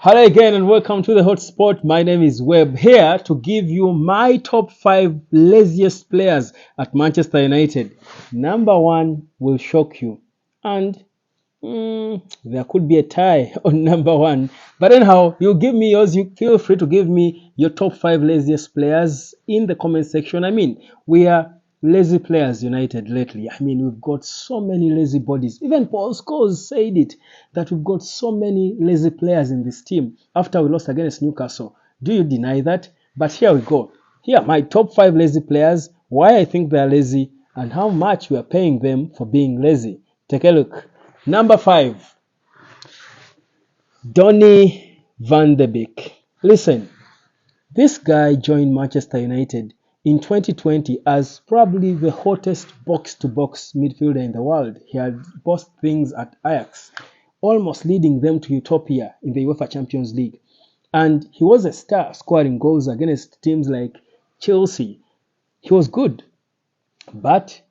Hello again and welcome to the Hotspot. My name is Webb, here to give you my top 5 laziest players at Manchester United. Number 1 will shock you, and there could be a tie on number 1. But anyhow, you give me yours. You feel free to give me your top 5 laziest players in the comment section. We are lazy players United lately. We've got so many lazy bodies. Even Paul Scholes said it, that we've got so many lazy players in this team after we lost against Newcastle. Do you deny that? But here we go. Here are my top 5 lazy players, why I think they are lazy, and how much we are paying them for being lazy. Take a look. Number 5, Donny van de Beek. Listen, this guy joined Manchester United in 2020 as probably the hottest box-to-box midfielder in the world. He had bossed things at Ajax, almost leading them to utopia in the UEFA Champions League. And he was a star, scoring goals against teams like Chelsea. He was good. But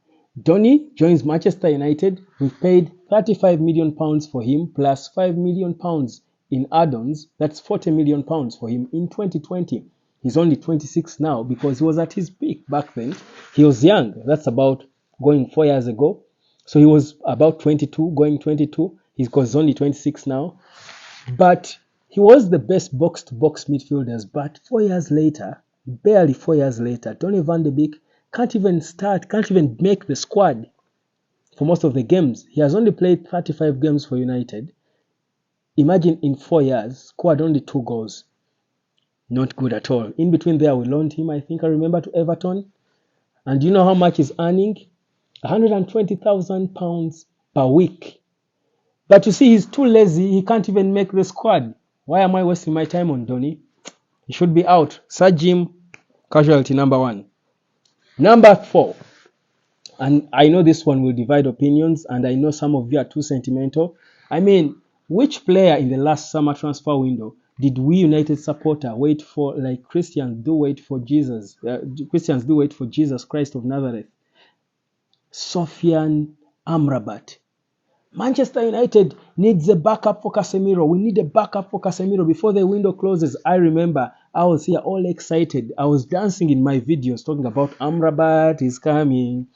Donny joins Manchester United. We paid £35 million for him, plus £5 million in add-ons. That's £40 million for him in 2020. He's only 26 now because he was at his peak back then. He was young. That's about going 4 years ago. So he was about 22, going 22. He's only 26 now. But he was the best box-to-box midfielders. But 4 years later, barely 4 years later, Donny van de Beek can't even make the squad for most of the games. He has only played 35 games for United. Imagine in 4 years, scored only 2 goals. Not good at all. In between there, we loaned him, I remember, to Everton. And do you know how much he's earning? £120,000 per week. But you see, he's too lazy. He can't even make the squad. Why am I wasting my time on Donny? He should be out. Search him. Casualty number 1. Number 4. And I know this one will divide opinions, and I know some of you are too sentimental. Which player in the last summer transfer window did we United supporter wait for, like Christians do wait for Jesus? Christians do wait for Jesus Christ of Nazareth. Sofian Amrabat. Manchester United needs a backup for Casemiro. We need a backup for Casemiro before the window closes. I remember I was here all excited. I was dancing in my videos talking about Amrabat is coming.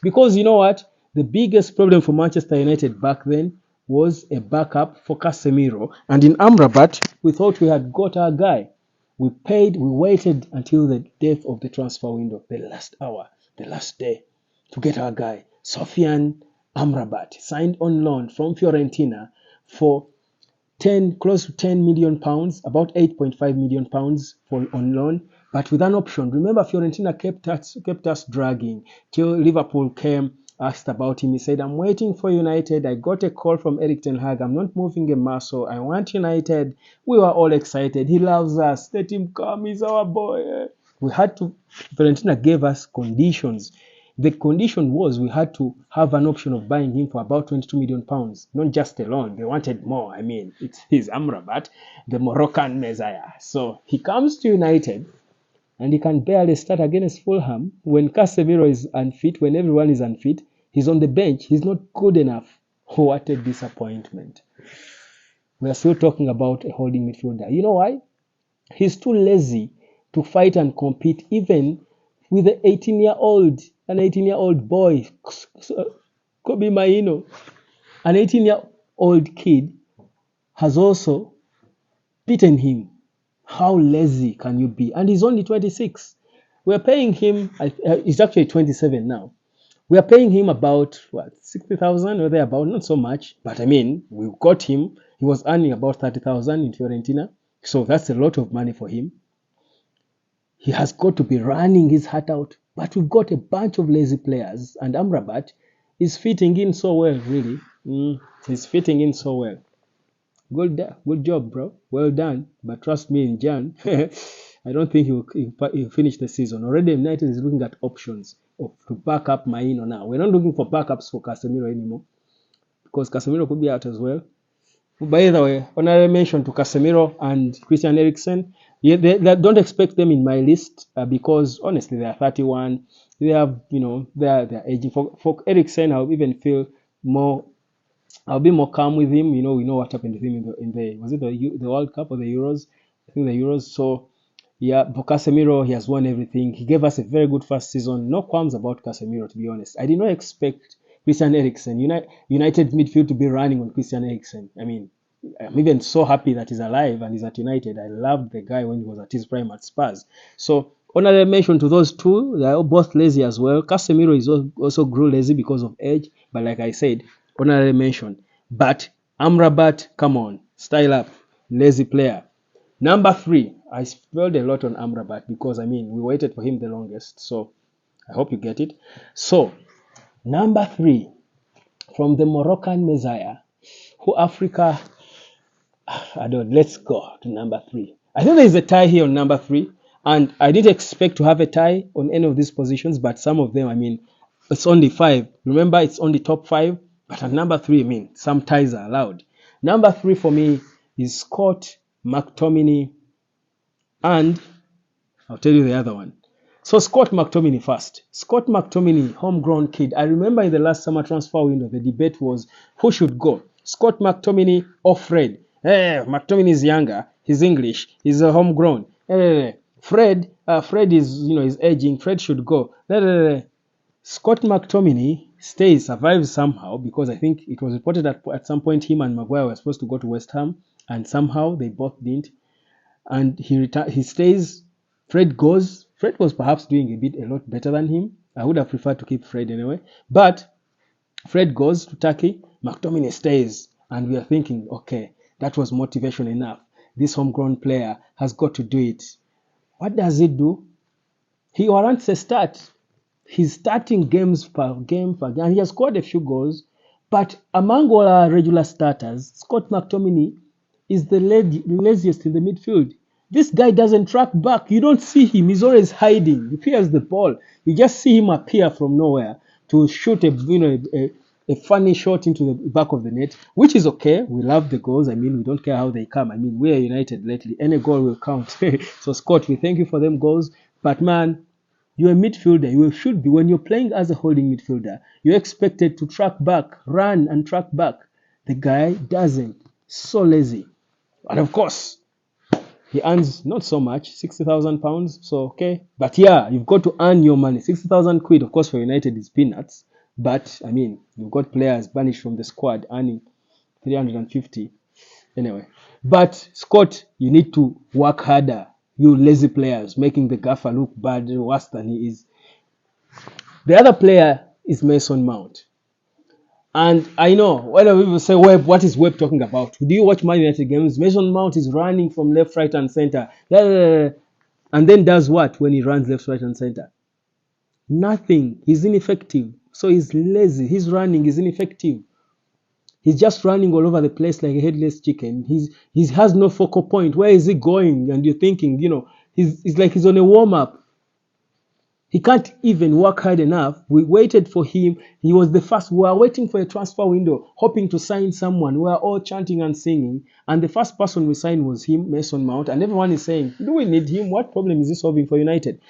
Because you know what? The biggest problem for Manchester United back then was a backup for Casemiro. And in Amrabat, we thought we had got our guy. We waited until the death of the transfer window, the last hour, the last day, to get our guy. Sofian Amrabat, signed on loan from Fiorentina for close to £10 million, about £8.5 million on loan, but with an option. Remember, Fiorentina kept us dragging till Liverpool came, asked about him. He said, I'm waiting for United. I got a call from Erik ten Hag. I'm not moving a muscle. I want United. We were all excited. He loves us. Let him come. He's our boy. Fiorentina gave us conditions. The condition was we had to have an option of buying him for about £22 million, not just a loan. They wanted more. He's Amrabat, the Moroccan Messiah. So he comes to United, and he can barely start against Fulham when Casemiro is unfit, when everyone is unfit. He's on the bench. He's not good enough. What a disappointment. We are still talking about a holding midfielder. You know why? He's too lazy to fight and compete, even with an 18-year-old boy, Kobe Maino. An 18-year-old kid has also beaten him. How lazy can you be? And he's only 26. We're paying him, he's actually 27 now. We are paying him about, 60,000 or thereabout, not so much. But we got him. He was earning about 30,000 in Fiorentina. So that's a lot of money for him. He has got to be running his heart out. But we've got a bunch of lazy players. And Amrabat is fitting in so well, really. He's fitting in so well. Good job, bro. Well done. But trust me, in Jan, I don't think he'll finish the season. Already United is looking at options to back up Maino now. We're not looking for backups for Casemiro anymore, because Casemiro could be out as well. By the way, honorary mention to Casemiro and Christian Eriksen. Yeah, they don't expect them in my list because honestly, they are 31. They have, they're aging. For Eriksen, I'll even feel more I'll be more calm with him. We know what happened with him in the was it the World Cup or the Euros? I think the Euros. So yeah, but Casemiro, he has won everything. He gave us a very good first season. No qualms about Casemiro, to be honest. I did not expect Christian Eriksen, United midfield, to be running on Christian Eriksen. I mean, I'm even so happy that he's alive and he's at United. I loved the guy when he was at his prime at Spurs. So honorable mention to those two. They are both lazy as well. Casemiro is also grew lazy because of age, but like I said, honorable mention. But Amrabat, come on, style up, lazy player. Number 3, I spelled a lot on Amrabat because we waited for him the longest. So I hope you get it. So number 3, from the Moroccan Messiah, who Africa, let's go to number 3. I think there is a tie here on number 3, and I didn't expect to have a tie on any of these positions, but some of them, it's only 5. Remember, it's only top 5, but at number 3, some ties are allowed. Number 3 for me is Scott McTominay, and I'll tell you the other one. So Scott McTominay first. Scott McTominay, homegrown kid. I remember in the last summer transfer window, the debate was who should go, Scott McTominay or Fred. McTominay is younger. He's English. He's a homegrown. Fred is aging. Fred should go. Scott McTominay survives somehow, because I think it was reported at some point him and Maguire were supposed to go to West Ham, and somehow they both didn't. And he stays. Fred goes. Fred was perhaps doing a lot better than him. I would have preferred to keep Fred anyway. But Fred goes to Turkey. McTominay stays. And we are thinking, okay, that was motivation enough. This homegrown player has got to do it. What does he do? He warrants a start. He's starting games per game. And he has scored a few goals. But among all our regular starters, Scott McTominay is the laziest in the midfield. This guy doesn't track back. You don't see him. He's always hiding. He fears the ball. You just see him appear from nowhere to shoot a funny shot into the back of the net, which is okay. We love the goals. We don't care how they come. We are United lately. Any goal will count. So Scott, we thank you for them goals. But man, you're a midfielder. You should be. When you're playing as a holding midfielder, you're expected to track back, run and track back. The guy doesn't. So lazy. And of course, he earns not so much, £60,000. So, okay. But yeah, you've got to earn your money. 60,000 quid, of course, for United is peanuts. But, you've got players banished from the squad earning 350. Anyway. But, Scott, you need to work harder. You lazy players, making the gaffer look bad, worse than he is. The other player is Mason Mount. And I know, whether people say, Webb, what is Webb talking about? Do you watch Man United games? Mason Mount is running from left, right, and center. And then does what when he runs left, right, and center? Nothing. He's ineffective. So he's lazy. His running is ineffective. He's just running all over the place like a headless chicken. He has no focal point. Where is he going? And you're thinking, he's like he's on a warm-up. He can't even work hard enough. We waited for him. He was the first. We were waiting for a transfer window, hoping to sign someone. We were all chanting and singing. And the first person we signed was him, Mason Mount. And everyone is saying, do we need him? What problem is he solving for United?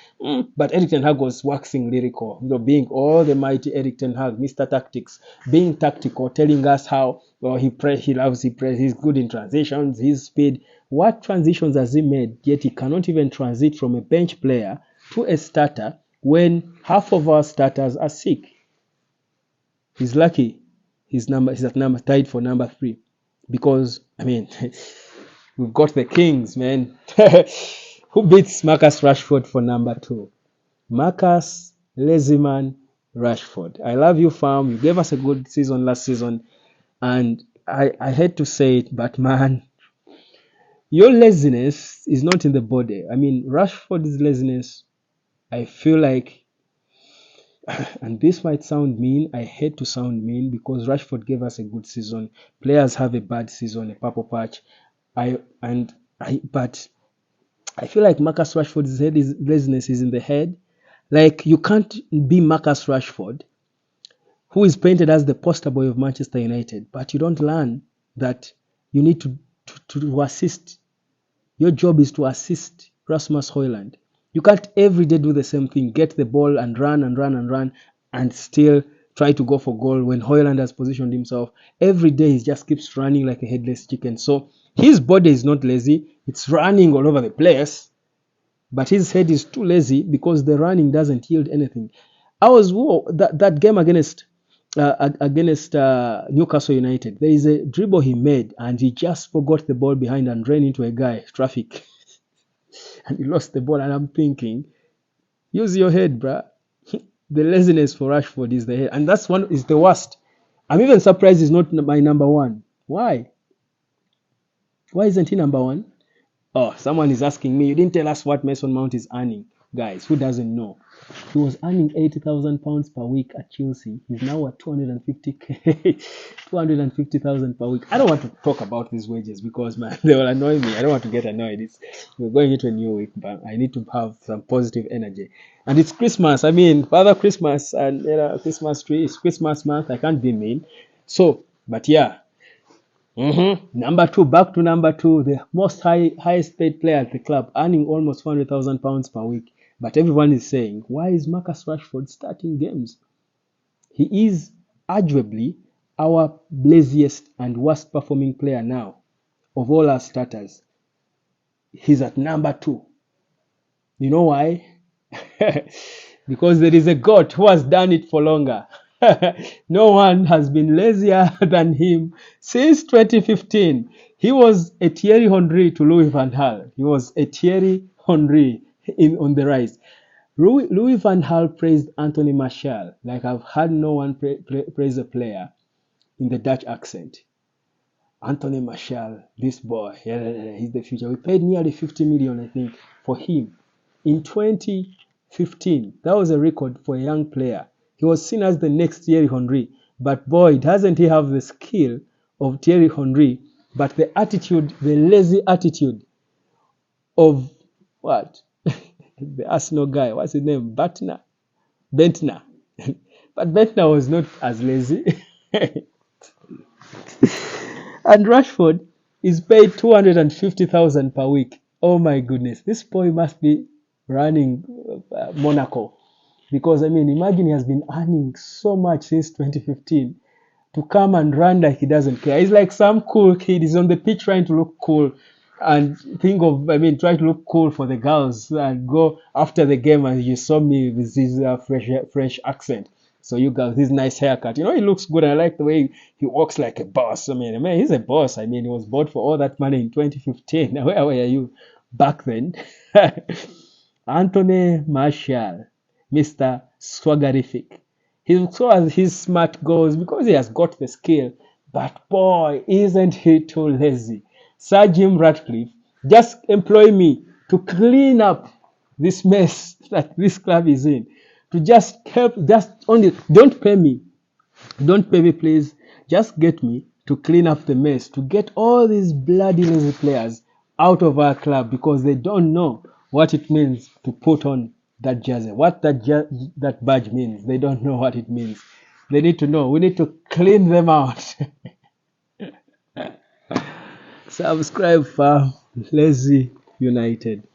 But Erik ten Hag was waxing lyrical, being all the mighty Erik ten Hag, Mr. Tactics, being tactical, telling us how he loves, he's good in transitions, his speed. What transitions has he made? Yet he cannot even transit from a bench player to a starter when half of our starters are sick. He's lucky. He's tied for number 3. Because, we've got the Kings, man. Who beats Marcus Rashford for number 2? Marcus Lazyman Rashford. I love you, fam. You gave us a good season last season. And I hate to say it, but man, your laziness is not in the body. Rashford's laziness, I feel like, and this might sound mean, I hate to sound mean, because Rashford gave us a good season. Players have a bad season, a purple patch. But I feel like Marcus Rashford's laziness is in the head. Like, you can't be Marcus Rashford, who is painted as the poster boy of Manchester United, but you don't learn that you need to assist. Your job is to assist Rasmus Højlund. You can't every day do the same thing, get the ball and run and run and run, and still try to go for goal when Hoyland has positioned himself. Every day he just keeps running like a headless chicken. So his body is not lazy. It's running all over the place. But his head is too lazy because the running doesn't yield anything. That game against Newcastle United. There is a dribble he made and he just forgot the ball behind and ran into a guy, traffic, and he lost the ball. And I'm thinking, use your head, bruh. The laziness for Rashford is the head, and that's one is the worst. I'm even surprised he's not my number one. Why? Why isn't he number one? Oh, someone is asking me, you didn't tell us what Mason Mount is earning. Guys, who doesn't know? He was earning £80,000 per week at Chelsea. He's now at 250k, 250,000 per week. I don't want to talk about these wages because, man, they will annoy me. I don't want to get annoyed. We're going into a new week, but I need to have some positive energy. And it's Christmas. I mean, Father Christmas and Christmas tree. It's Christmas month. I can't be mean. So, but yeah. Number two, back to number two, the highest paid player at the club, earning almost £400,000 per week. But everyone is saying, why is Marcus Rashford starting games? He is arguably our laziest and worst performing player now of all our starters. He's at number two. You know why? Because there is a GOAT who has done it for longer. No one has been lazier than him since 2015. He was a Thierry Henry to Louis van Gaal. He was a Thierry Henry on the rise. Louis van Gaal praised Anthony Martial like I've had no one praise a player in the Dutch accent. Anthony Martial, this boy, he's the future. We paid nearly 50 million, I think, for him in 2015. That was a record for a young player. He was seen as the next Thierry Henry. But boy, doesn't he have the skill of Thierry Henry, but the attitude, the lazy attitude of what? The Arsenal guy, what's his name? Bentner. But Bentner was not as lazy. And Rashford is paid 250,000 per week. Oh my goodness, this boy must be running Monaco. Because, I mean, imagine he has been earning so much since 2015 to come and run like he doesn't care. He's like some cool kid. He's on the pitch trying to look cool and try to look cool for the girls and go after the game. And you saw me with this French accent. So you got this nice haircut. You know, he looks good. I like the way he walks like a boss. I mean, he's a boss. I mean, he was bought for all that money in 2015. Now, where were you back then? Anthony Martial. Mr. Swaggerific. So as his smart goes, because he has got the skill, but boy, isn't he too lazy. Sir Jim Ratcliffe, just employ me to clean up this mess that this club is in. To just help, don't pay me. Don't pay me, please. Just get me to clean up the mess, to get all these bloody lazy players out of our club because they don't know what it means to put on that jersey, what that badge means. They don't know what it means. They need to know. We need to clean them out. Subscribe for Lazy United.